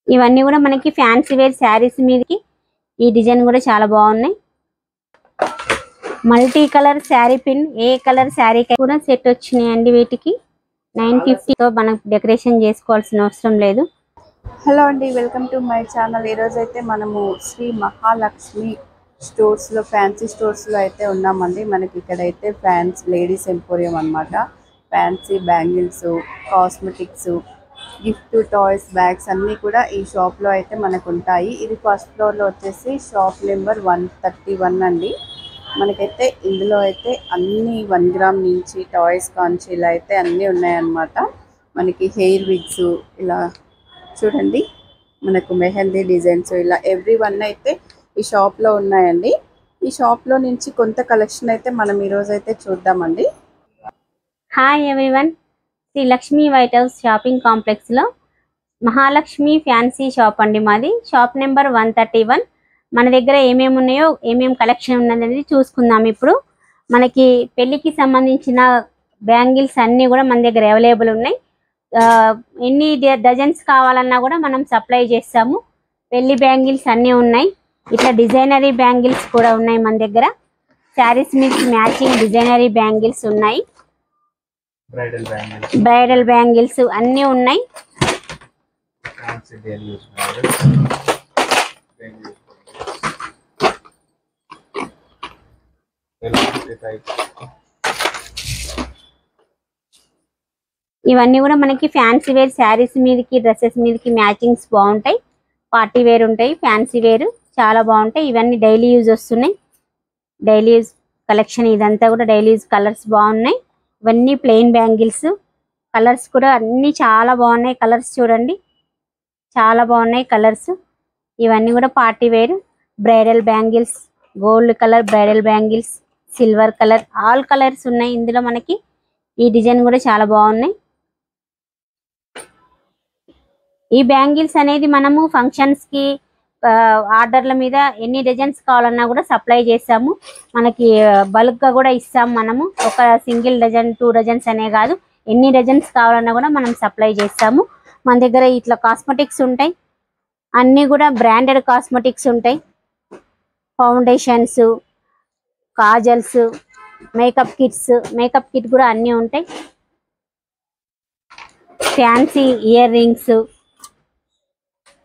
ఇవన్నీ కూడా మనకి ఫ్యాన్సీ వేర్ శారీస్ మీదకి ఈ డిజైన్ కూడా చాలా బాగున్నాయి. మల్టీ కలర్ శారీ పిన్, ఏ కలర్ శారీ కూడా సెట్ వచ్చినాయండి. వీటికి 950తో మనకు డెకరేషన్ చేసుకోవాల్సిన అవసరం లేదు. హలో అండి, వెల్కమ్ టు మై ఛానల్. ఈరోజు అయితే మనము శ్రీ మహాలక్ష్మి స్టోర్స్లో, ఫ్యాన్సీ స్టోర్స్లో అయితే ఉన్నామండి. మనకి ఇక్కడైతే ఫ్యాన్స్ లేడీస్ ఎంపోరియం అనమాట. Fancy bangles, cosmetics, gift toys, bags అన్నీ కూడా ఈ షాప్లో అయితే మనకు ఉంటాయి. ఇది ఫస్ట్ ఫ్లోర్లో వచ్చేసి షాప్ నెంబర్ 131 అండి. మనకైతే ఇందులో అయితే అన్ని 1 గ్రామ్ నుంచి టాయ్స్ కాంచి ఇలా అయితే అన్నీ ఉన్నాయన్నమాట. మనకి హెయిర్ విగ్స్ ఇలా చూడండి, మనకు మెహందీ డిజైన్స్ ఇలా ఎవ్రీ1 అయితే ఈ షాప్లో ఉన్నాయండి. ఈ షాప్లో నుంచి కొంత కలెక్షన్ అయితే మనం ఈరోజు అయితే చూద్దామండి. Hi everyone, Shri Lakshmi white house shopping కాంప్లెక్స్లో మహాలక్ష్మి ఫ్యాన్సీ షాప్ అండి మాది. Shop number 131. మన దగ్గర ఏమేమి ఉన్నాయో, ఏమేమి కలెక్షన్ ఉన్నది చూసుకుందాం. ఇప్పుడు మనకి పెళ్ళికి సంబంధించిన బ్యాంగిల్స్ అన్నీ కూడా మన దగ్గర అవైలబుల్ ఉన్నాయి. ఎన్ని డజన్స్ కావాలన్నా కూడా మనం సప్లై చేస్తాము. పెళ్లి బ్యాంగిల్స్ అన్నీ ఉన్నాయి. ఇట్లా డిజైనరీ బ్యాంగిల్స్ కూడా ఉన్నాయి మన దగ్గర. శారీస్ మీద మ్యాచింగ్ డిజైనరీ బ్యాంగిల్స్ ఉన్నాయి. బ్రైడల్ బ్యాంగిల్స్ అన్నీ ఉన్నాయి. ఇవన్నీ కూడా మనకి ఫ్యాన్సీ వేర్ శారీస్ మీదకి, డ్రెస్సెస్ మీదకి మ్యాచింగ్స్ బాగుంటాయి. పార్టీ వేర్ ఉంటాయి, ఫ్యాన్సీ వేర్ చాలా బాగుంటాయి. ఇవన్నీ డైలీ యూజ్ వస్తున్నాయి. డైలీ యూజ్ కలెక్షన్ ఇదంతా కూడా డైలీ యూజ్ కలర్స్ బాగున్నాయి. ఇవన్నీ ప్లెయిన్ బ్యాంగిల్స్. కలర్స్ కూడా అన్నీ చాలా బాగున్నాయి. కలర్స్ చూడండి, చాలా బాగున్నాయి కలర్స్. ఇవన్నీ కూడా party wear bridal bangles, gold colour bridal bangles, silver colour, all colours ఉన్నాయి ఇందులో. మనకి ఈ డిజైన్ కూడా చాలా బాగున్నాయి. ఈ బ్యాంగిల్స్ అనేది మనము ఫంక్షన్స్ కి ఆర్డర్ల మీద ఎన్ని డజన్స్ కావాలన్నా కూడా సప్లై చేస్తాము. మనకి బల్క్ గా కూడా ఇస్తాము. మనము ఒక సింగిల్ డజన్, 2 డజన్స్ అనే కాదు, ఎన్ని డజన్స్ కావాలన్నా కూడా మనం సప్లై చేస్తాము. మన దగ్గర ఇట్లా కాస్మెటిక్స్ ఉంటాయి. అన్నీ కూడా బ్రాండెడ్ కాస్మెటిక్స్ ఉంటాయి. Foundations, kajals, makeup kits, makeup kit కూడా అన్నీ ఉంటాయి. ఫ్యాన్సీ ఇయర్ రింగ్స్,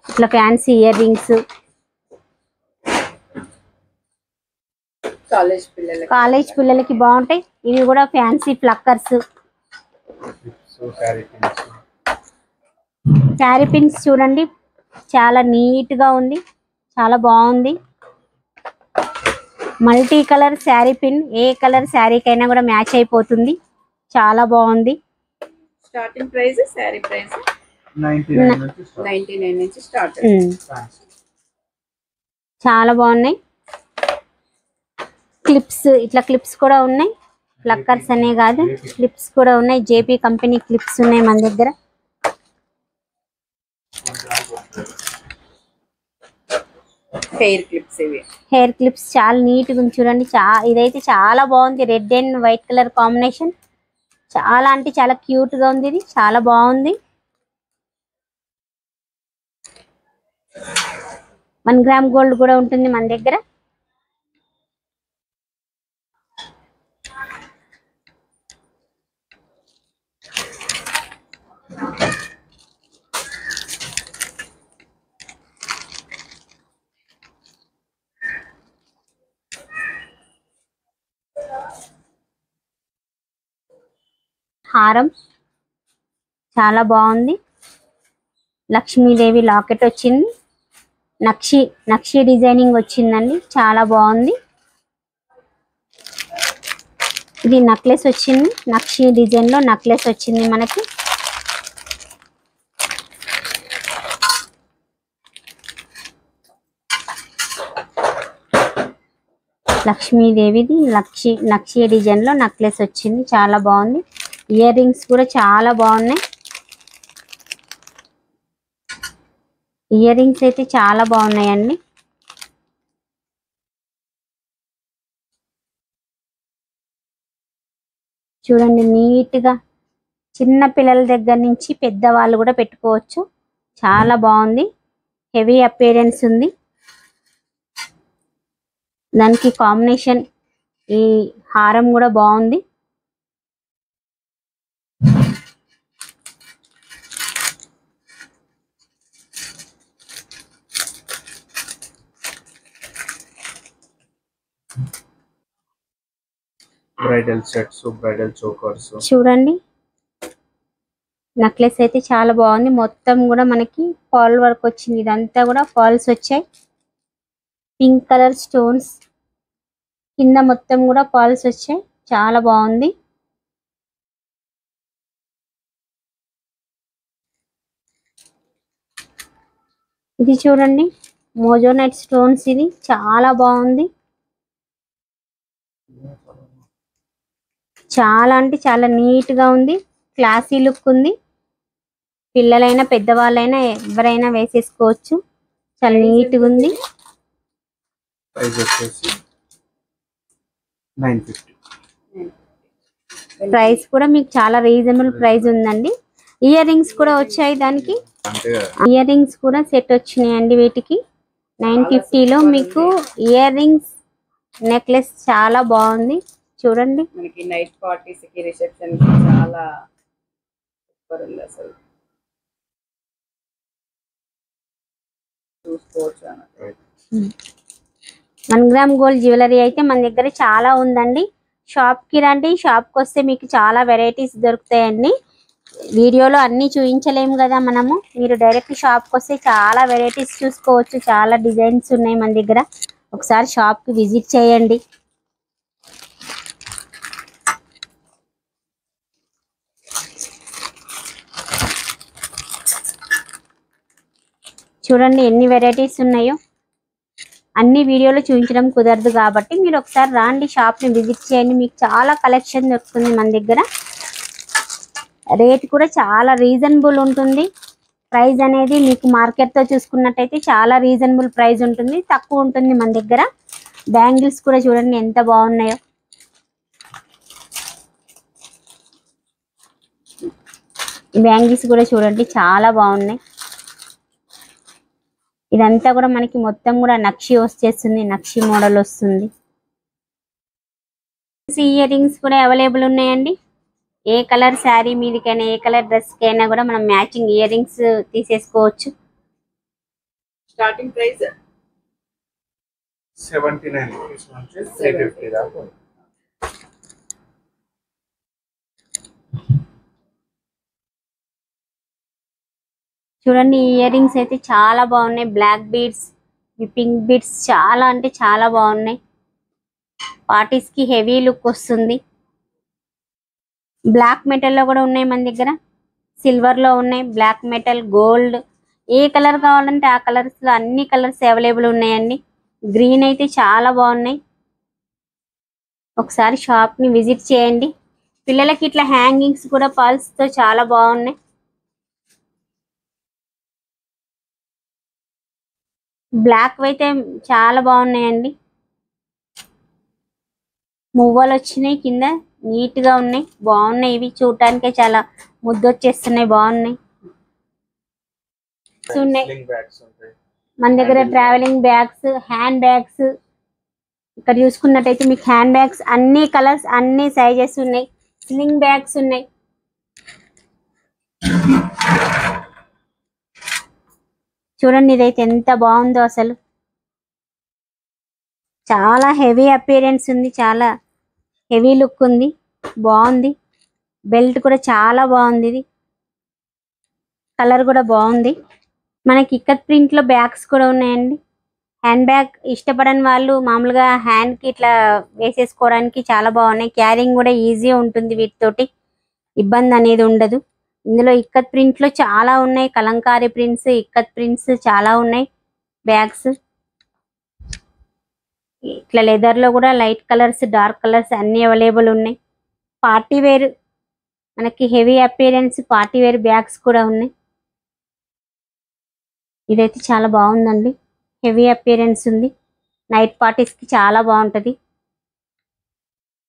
ఇట్లా ఫ్యాన్సీ ఇయర్ రింగ్స్, కాలేజ్ పిల్లలకి బాగుంటాయి. ఇవి కూడా ఫ్యాన్సీ ఫ్లక్కర్స్, శారీ పిన్స్ చూడండి, చాలా నీట్ గా ఉంది, చాలా బాగుంది. మల్టీ కలర్ శారీ పిన్, ఏ కలర్ శారీకైనా కూడా మ్యాచ్ అయిపోతుంది. చాలా బాగుంది. స్టార్టింగ్ ప్రైస్ శారీ ప్రైస్ 99 నుంచి స్టార్ట్. చాలా బాగున్నాయి. క్లిప్స్, ఇట్లా క్లిప్స్ కూడా ఉన్నాయి. ఫ్లక్కర్స్ అనే కాదు, క్లిప్స్ కూడా ఉన్నాయి. జేపీ కంపెనీ క్లిప్స్ ఉన్నాయి మన దగ్గర. హెయిర్ క్లిప్స్, ఇవి హెయిర్ క్లిప్స్ చాలా నీట్ గా చూడండి. ఇదైతే చాలా బాగుంది. Red and white colour combination, చాలా అంటే చాలా క్యూట్ గా ఉంది. ఇది చాలా బాగుంది. 1 గ్రామ్ గోల్డ్ కూడా ఉంటుంది మన దగ్గర. హారం చాలా బాగుంది. లక్ష్మీదేవి లాకెట్ వచ్చింది. నక్షి డిజైనింగ్ వచ్చిందండి, చాలా బాగుంది. ఇది నెక్లెస్ వచ్చింది. నక్షి డిజైన్ లో నెక్లెస్ వచ్చింది మనకి. లక్ష్మీదేవిది నక్షి డిజైన్ లో నెక్లెస్ వచ్చింది, చాలా బాగుంది. ఇయర్ రింగ్స్ కూడా చాలా బాగున్నాయి. ఇయర్ రింగ్స్ అయితే చాలా బాగున్నాయండి. చూడండి నీట్ గా చిన్న పిల్లల దగ్గర నుంచి పెద్దవాళ్ళు కూడా పెట్టుకోవచ్చు. చాలా బాగుంది, హెవీ అపియరెన్స్ ఉంది. దానికి కాంబినేషన్ ఈ హారం కూడా బాగుంది. Bridal sets, bridal chokers. చూడండి నెక్లెస్ అయితే చాలా బాగుంది. మొత్తం కూడా మనకి పాల్ వర్క్ వచ్చింది. ఇదంతా కూడా పాల్స్ వచ్చాయి. పింక్ కలర్ స్టోన్స్ కింద మొత్తం కూడా పాల్స్ వచ్చాయి. చాలా బాగుంది. ఇది చూడండి మోజోనైట్ స్టోన్స్, ఇది చాలా బాగుంది. చాలా అంటే చాలా నీట్ గా ఉంది. క్లాసీ లుక్ ఉంది. పిల్లలైనా పెద్దవాళ్ళైనా ఎవరైనా వేసేసుకోవచ్చు. చాలా నీట్ గా ఉంది. ప్రైస్ వచ్చేసి 950. ప్రైస్ కూడా మీకు చాలా రీజనబుల్ ప్రైస్ ఉందండి. ఇయర్ రింగ్స్ కూడా వచ్చాయి. దానికి ఇయర్ రింగ్స్ కూడా సెట్ వచ్చినాయండి. వీటికి 950లో మీకు ఇయర్ రింగ్స్ నెక్లెస్ చాలా బాగుంది. చూడండి మనకి నైట్ పార్టీస్ కి రిసెప్షన్ కి చాలా సూపర్ ఉంది అసలు. చూసుకోవచ్చు అన్నమాట. 1 గ్రామ్ గోల్డ్ జ్యువెలరీ అయితే మన దగ్గర చాలా ఉందండి. షాప్ కి రండి. షాప్ కి వస్తే మీకు చాలా వెరైటీస్ దొరుకుతాయండి. వీడియోలో అన్ని చూపించలేము కదా మనము. మీరు డైరెక్ట్ షాప్ కి వస్తే చాలా వెరైటీస్ చూసుకోవచ్చు. చాలా డిజైన్స్ ఉన్నాయి మన దగ్గర. ఒకసారి షాప్ కి విజిట్ చేయండి. చూడండి ఎన్ని వెరైటీస్ ఉన్నాయో. అన్ని వీడియోలో చూపించడం కుదరదు కాబట్టి మీరు ఒకసారి రాండి, షాప్ ని విజిట్ చేయండి. మీకు చాలా కలెక్షన్ దొరుకుతుంది మన దగ్గర. రేట్ కూడా చాలా రీజనబుల్ ఉంటుంది. ప్రైస్ అనేది మీకు మార్కెట్ తో చూసుకున్నట్టయితే చాలా రీజనబుల్ ప్రైస్ ఉంటుంది, తక్కువ ఉంటుంది మన దగ్గర. బ్యాంగిల్స్ కూడా చూడండి ఎంత బాగున్నాయో. బ్యాంగిల్స్ కూడా చూడండి చాలా బాగున్నాయి. ఇదంతా కూడా మనకి మొత్తం కూడా నక్షి వచ్చేస్తుంది. నక్షి మోడల్ వస్తుంది. ఇయర్ రింగ్స్ కూడా అవైలబుల్ ఉన్నాయండి. ఏ కలర్ శారీ మీదకైనా ఏ కలర్ డ్రెస్ కైనా కూడా మనం మ్యాచింగ్ ఇయర్ రింగ్స్ తీసేసుకోవచ్చు. స్టార్టింగ్ ప్రైస్ 79 రూపీస్ నుంచి 350 దాకా ఉంది. చూడండి ఇయర్ రింగ్స్ అయితే చాలా బాగున్నాయి. బ్లాక్ బీడ్స్, పింక్ బీడ్స్ చాలా అంటే చాలా బాగున్నాయి. పార్టీస్ కి హెవీ లుక్ వస్తుంది. బ్లాక్ మెటల్ లో కూడా ఉన్నాయి మన దగ్గర. సిల్వర్ లో ఉన్నాయి, బ్లాక్ మెటల్, గోల్డ్, ఏ కలర్ కావాలంటే ఆ కలర్స్ లో అన్ని కలర్స్ అవైలబుల్ ఉన్నాయండి. గ్రీన్ అయితే చాలా బాగున్నాయి. ఒకసారి షాప్ ని విజిట్ చేయండి. పిల్లలకి ఇట్లా హ్యాంగింగ్స్ కూడా పల్స్ తో చాలా బాగున్నాయి. బ్లాక్ అయితే చాలా బాగున్నాయండి. మువ్వలు వచ్చినాయి కింద, నీట్ గా ఉన్నాయి, బాగున్నాయి. ఇవి చూడటానికే చాలా ముద్దొచ్చేస్తున్నాయి, బాగున్నాయి. ఉన్నాయి స్లింగ్ బ్యాగ్స్ ఉంటాయి. మన దగ్గర. Travelling bags, hand bags. ఇక్కడ చూసుకున్నట్టయితే మీకు హ్యాండ్ బ్యాగ్స్ అన్ని కలర్స్ అన్ని సైజెస్ ఉన్నాయి. స్లింగ్ బ్యాగ్స్ ఉన్నాయి. చూడండి ఇదైతే ఎంత బాగుందో అసలు. చాలా హెవీ అపియరెన్స్ ఉంది, చాలా హెవీ లుక్ ఉంది, బాగుంది. బెల్ట్ కూడా చాలా బాగుంది. ఇది కలర్ కూడా బాగుంది. మనకి ఇక్కత్ ప్రింట్ లో బ్యాగ్స్ కూడా ఉన్నాయండి. హ్యాండ్ బ్యాగ్ ఇష్టపడని వాళ్ళు మామూలుగా హ్యాండ్ కి ఇట్లా వేసేసుకోవడానికి చాలా బాగున్నాయి. క్యారింగ్ కూడా ఈజీ ఉంటుంది. వీటితోటి ఇబ్బంది అనేది ఉండదు. ఇందులో ఇక్కత్ ప్రింట్ లో చాలా ఉన్నాయి. కలంకారీ ప్రింట్స్, ఇక్కత్ ప్రింట్స్ చాలా ఉన్నాయి. బ్యాగ్స్ ఇట్లా లెదర్ లో కూడా లైట్ కలర్స్, డార్క్ కలర్స్ అన్ని అవైలబుల్ ఉన్నాయి. పార్టీ వేర్ మనకి heavy appearance party wear bags కూడా ఉన్నాయి. ఇదైతే చాలా బాగుందండి, హెవీ అపియరెన్స్ ఉంది. నైట్ పార్టీస్ కి చాలా బాగుంటది.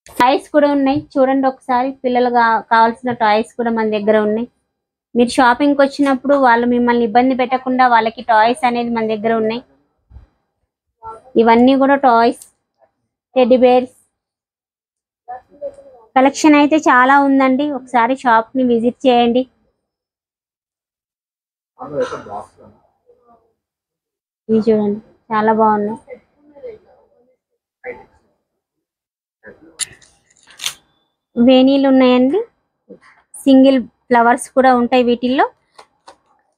టాయ్స్ కూడా ఉన్నాయి చూడండి ఒకసారి. పిల్లలు కావాల్సిన టాయ్స్ కూడా మన దగ్గర ఉన్నాయి. మీరు షాపింగ్కి వచ్చినప్పుడు వాళ్ళు మిమ్మల్ని ఇబ్బంది పెట్టకుండా వాళ్ళకి టాయ్స్ అనేది మన దగ్గర ఉన్నాయి. ఇవన్నీ కూడా టాయ్స్, టెడ్డీ బేర్స్ కలెక్షన్ అయితే చాలా ఉందండి. ఒకసారి షాప్ ని విజిట్ చేయండి. ఇవి చూడండి చాలా బాగున్నాయి. వేణీలు ఉన్నాయండి. సింగిల్ ఫ్లవర్స్ కూడా ఉంటాయి వీటిల్లో.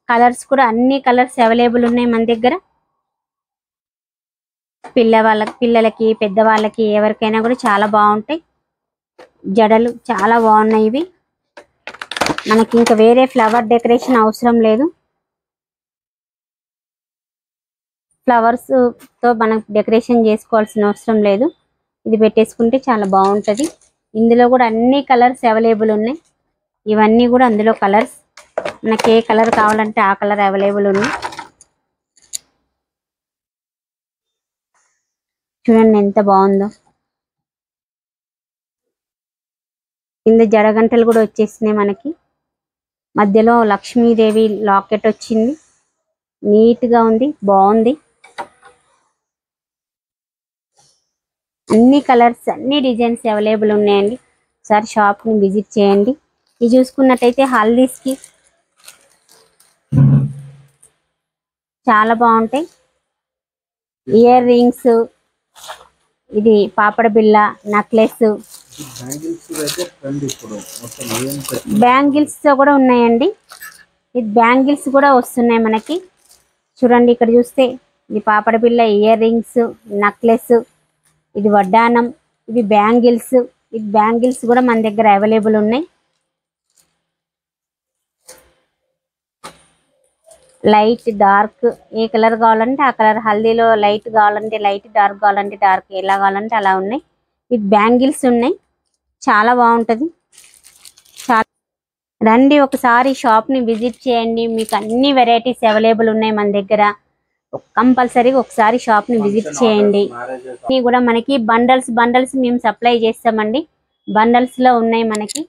కలర్స్ కూడా అన్ని కలర్స్ అవైలబుల్ ఉన్నాయి మన దగ్గర. పిల్లలకి పెద్దవాళ్ళకి ఎవరికైనా కూడా చాలా బాగుంటాయి. జడలు చాలా బాగున్నాయి ఇవి. మనకి ఇంకా వేరే ఫ్లవర్ డెకరేషన్ అవసరం లేదు. ఫ్లవర్స్ తో మనం డెకరేషన్ చేసుకోవాల్సిన అవసరం లేదు. ఇది పెట్టేసుకుంటే చాలా బాగుంటది. ఇందులో కూడా అన్ని కలర్స్ అవైలబుల్ ఉన్నాయి. ఇవన్నీ కూడా అందులో కలర్స్. మనకి ఏ కలర్ కావాలంటే ఆ కలర్ అవైలబుల్ ఉంది. చూడండి ఎంత బాగుందో. కింద జడగంటలు కూడా వచ్చేసినాయి మనకి. మధ్యలో లక్ష్మీదేవి లాకెట్ వచ్చింది. నీట్ గా ఉంది, బాగుంది. అన్ని కలర్స్ అన్ని డిజైన్స్ అవైలబుల్ ఉన్నాయండి. ఒకసారి షాప్ ని విజిట్ చేయండి. ఇది చూసుకున్నట్టయితే హల్దీస్ కి చాలా బాగుంటాయి. ఇయర్ రింగ్స్, ఇది పాపడ బిళ్ళ, నెక్లెస్, బ్యాంగిల్స్ కూడా ఉన్నాయండి. ఇది బ్యాంగిల్స్ కూడా వస్తున్నాయి మనకి. చూడండి ఇక్కడ చూస్తే ఇది పాపడ బిళ్ళ, ఇయర్ రింగ్స్, నెక్లెస్, ఇది వడ్డానం, ఇవి బ్యాంగిల్స్. ఇది బ్యాంగిల్స్ కూడా మన దగ్గర అవైలబుల్ ఉన్నాయి. లైట్ డార్క్ ఏ కలర్ కావాలంటే ఆ కలర్. హల్దీలో లైట్ కావాలంటే లైట్, డార్క్ కావాలంటే డార్క్, ఎలా కావాలంటే అలా ఉన్నాయి. విత్ బ్యాంగిల్స్ ఉన్నాయి. చాలా బాగుంటది. చాలా రండి ఒకసారి షాప్ ని విజిట్ చేయండి. మీకు అన్ని వెరైటీస్ అవైలబుల్ ఉన్నాయి మన దగ్గర. కంపల్సరీగా ఒకసారి షాప్ ని విజిట్ చేయండి. ఇవి కూడా మనకి బండల్స్ మేము సప్లై చేస్తామండి. బండల్స్ లో ఉన్నాయి మనకి.